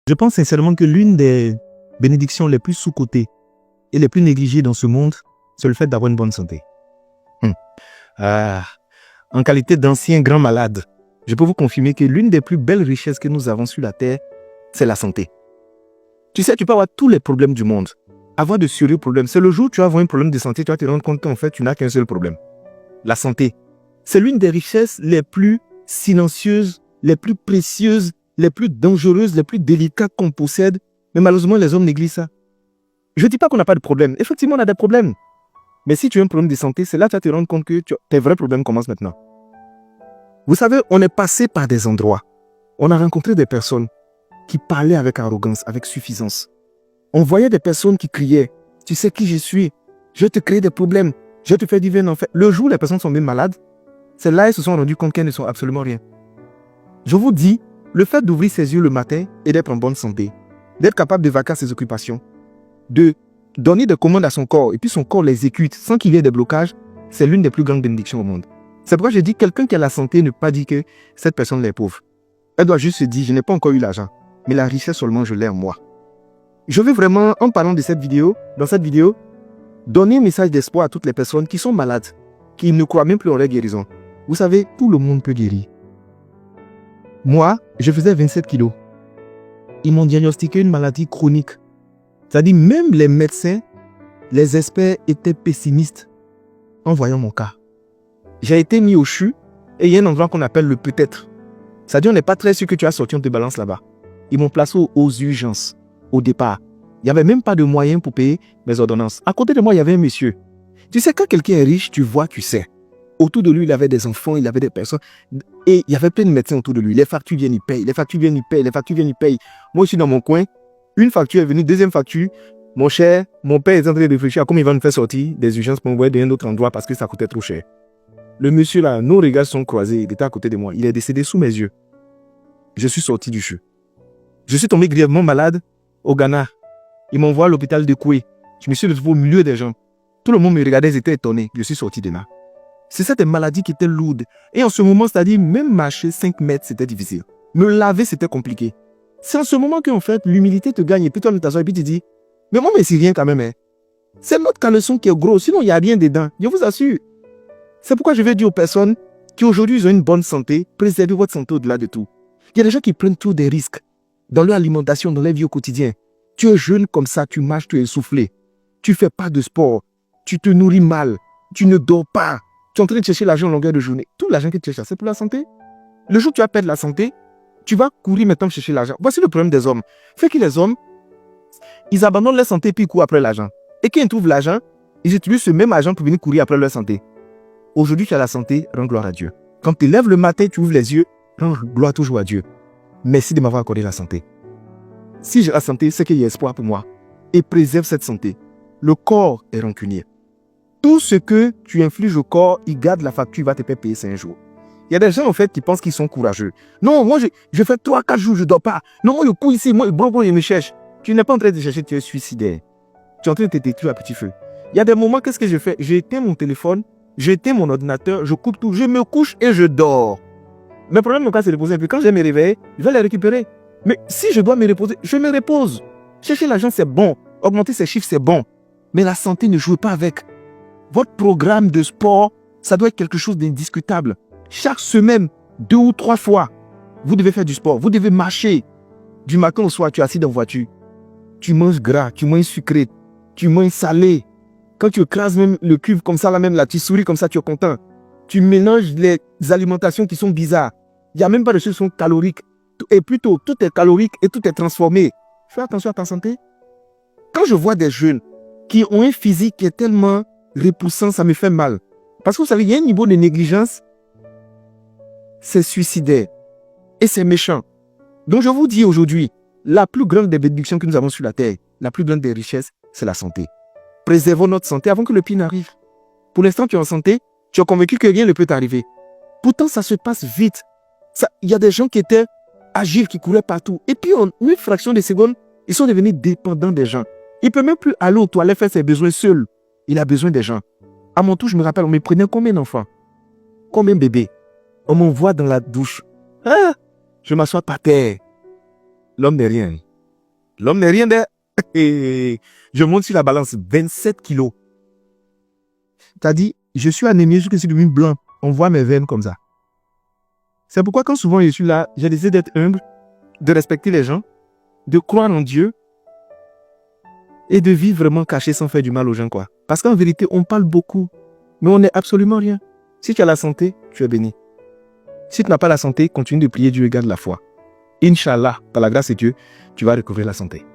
Je pense sincèrement que l'une des bénédictions les plus sous-cotées et les plus négligées dans ce monde, c'est le fait d'avoir une bonne santé. En qualité d'ancien grand malade, je peux vous confirmer que l'une des plus belles richesses que nous avons sur la terre, c'est la santé. Tu sais, tu peux avoir tous les problèmes du monde, avoir de sérieux problèmes. C'est le jour où tu vas avoir un problème de santé, tu vas te rendre compte qu'en fait, tu n'as qu'un seul problème. La santé. C'est l'une des richesses les plus silencieuses, les plus précieuses, les plus dangereuses, les plus délicates qu'on possède. Mais malheureusement, les hommes négligent ça. Je ne dis pas qu'on n'a pas de problème. Effectivement, on a des problèmes. Mais si tu as un problème de santé, c'est là que tu vas te rendre compte que tes vrais problèmes commencent maintenant. Vous savez, on est passé par des endroits. On a rencontré des personnes qui parlaient avec arrogance, avec suffisance. On voyait des personnes qui criaient « Tu sais qui je suis? Je vais te créer des problèmes. Je vais te faire vivre un enfer. » Le jour où les personnes sont bien malades, c'est là qu'ils se sont rendus compte qu'elles ne sont absolument rien. Je vous dis, le fait d'ouvrir ses yeux le matin et d'être en bonne santé, d'être capable de vaquer à ses occupations, de donner des commandes à son corps et puis son corps les exécute sans qu'il y ait des blocages, c'est l'une des plus grandes bénédictions au monde. C'est pourquoi je dis quelqu'un qui a la santé ne peut pas dire que cette personne est pauvre. Elle doit juste se dire, je n'ai pas encore eu l'argent, mais la richesse seulement je l'ai en moi. Je veux vraiment, en parlant de cette vidéo, dans cette vidéo, donner un message d'espoir à toutes les personnes qui sont malades, qui ne croient même plus en leur guérison. Vous savez, tout le monde peut guérir. Moi, je faisais 27 kilos. Ils m'ont diagnostiqué une maladie chronique. C'est-à-dire, même les médecins, les experts étaient pessimistes en voyant mon cas. J'ai été mis au CHU et il y a un endroit qu'on appelle le peut-être. C'est-à-dire, on n'est pas très sûr que tu as sorti, on te balance là-bas. Ils m'ont placé aux urgences, au départ. Il n'y avait même pas de moyens pour payer mes ordonnances. À côté de moi, il y avait un monsieur. Tu sais, quand quelqu'un est riche, tu vois, tu sais. Autour de lui, il avait des enfants, il avait des personnes. Et il y avait plein de médecins autour de lui. Les factures viennent, ils payent. Les factures viennent, ils payent. Les factures viennent, ils payent. Moi, je suis dans mon coin. Une facture est venue, deuxième facture. Mon cher, mon père est en train de réfléchir à comment il va nous faire sortir des urgences pour m'envoyer dans un autre endroit parce que ça coûtait trop cher. Le monsieur là, nos regards sont croisés. Il était à côté de moi. Il est décédé sous mes yeux. Je suis sorti du CHU. Je suis tombé grièvement malade au Ghana. Ils m'envoient à l'hôpital de Koué. Je me suis retrouvé au milieu des gens. Tout le monde me regardait, ils étaient étonnés. Je suis sorti de là. C'est ça des maladies qui étaient lourdes. Et en ce moment, c'est-à-dire, même marcher 5 mètres, c'était difficile. Me laver, c'était compliqué. C'est en ce moment qu'en fait, l'humilité te gagne. Et puis toi, tu t'assois et puis tu dis, mais moi, mais c'est rien quand même. Hein. C'est notre caleçon qui est gros. Sinon, il n'y a rien dedans. Je vous assure. C'est pourquoi je vais dire aux personnes qui aujourd'hui ont une bonne santé, préservez votre santé au-delà de tout. Il y a des gens qui prennent tous des risques dans leur alimentation, dans leur vie au quotidien. Tu es jeune comme ça, tu marches, tu es essoufflé. Tu ne fais pas de sport. Tu te nourris mal. Tu ne dors pas. Tu es en train de chercher l'argent en longueur de journée. Tout l'argent que tu cherches, c'est pour la santé. Le jour où tu vas perdre la santé, tu vas courir maintenant chercher l'argent. Voici le problème des hommes. Fait que les hommes, ils abandonnent leur santé puis ils courent après l'argent. Et quand ils trouvent l'argent, ils utilisent ce même argent pour venir courir après leur santé. Aujourd'hui, tu as la santé, rends gloire à Dieu. Quand tu lèves le matin, tu ouvres les yeux, rends gloire toujours à Dieu. Merci de m'avoir accordé la santé. Si j'ai la santé, c'est qu'il y a espoir pour moi. Et préserve cette santé. Le corps est rancunier. Tout ce que tu infliges au corps, il garde la facture, il va te faire payer 5 jours. Il y a des gens en fait qui pensent qu'ils sont courageux. Non, moi je fais 3-4 jours, je ne dors pas. Non, moi je cours ici, moi je me cherche. Tu n'es pas en train de chercher, tu es suicidaire. Tu es en train de te détruire à petit feu. Il y a des moments, qu'est-ce que je fais? J'éteins mon téléphone, j'éteins mon ordinateur, je coupe tout, je me couche et je dors. Mes problèmes, mon cas, c'est de reposer un peu. Quand je vais me réveiller, je vais les récupérer. Mais si je dois me reposer, je me repose. Chercher l'argent, c'est bon. Augmenter ses chiffres, c'est bon. Mais la santé, ne jouez pas avec. Votre programme de sport, ça doit être quelque chose d'indiscutable. Chaque semaine, 2 ou 3 fois, vous devez faire du sport. Vous devez marcher. Du matin au soir, tu es assis dans la voiture. Tu manges gras, tu manges sucré, tu manges salé. Quand tu écrases même le cuve comme ça, là même là, tu souris comme ça, tu es content. Tu mélanges les alimentations qui sont bizarres. Il n'y a même pas de choses qui sont caloriques. Et plutôt, tout est calorique et tout est transformé. Fais attention à ta santé. Quand je vois des jeunes qui ont un physique qui est tellement repoussant, ça me fait mal. Parce que vous savez, il y a un niveau de négligence, c'est suicidaire. Et c'est méchant. Donc je vous dis aujourd'hui, la plus grande des bénédictions que nous avons sur la terre, la plus grande des richesses, c'est la santé. Préservons notre santé avant que le pire n'arrive. Pour l'instant, tu es en santé, tu es convaincu que rien ne peut t'arriver. Pourtant, ça se passe vite. Il y a des gens qui étaient agiles, qui couraient partout. Et puis, en une fraction de seconde, ils sont devenus dépendants des gens. Il ne peut même plus aller aux toilettes faire ses besoins seul. Il a besoin des gens. À mon tour, je me rappelle, on me prenait combien d'enfants? Combien de bébés? On m'envoie dans la douche. Ah, je m'assois par terre. L'homme n'est rien. L'homme n'est rien d'air. Je monte sur la balance 27 kilos. T'as dit, je suis anémié, je suis devenu blanc. On voit mes veines comme ça. C'est pourquoi quand souvent je suis là, j'ai décidé d'être humble, de respecter les gens, de croire en Dieu et de vivre vraiment caché sans faire du mal aux gens, quoi. Parce qu'en vérité, on parle beaucoup, mais on n'est absolument rien. Si tu as la santé, tu es béni. Si tu n'as pas la santé, continue de prier, Dieu garde la foi. Inch'Allah, par la grâce de Dieu, tu vas recouvrir la santé.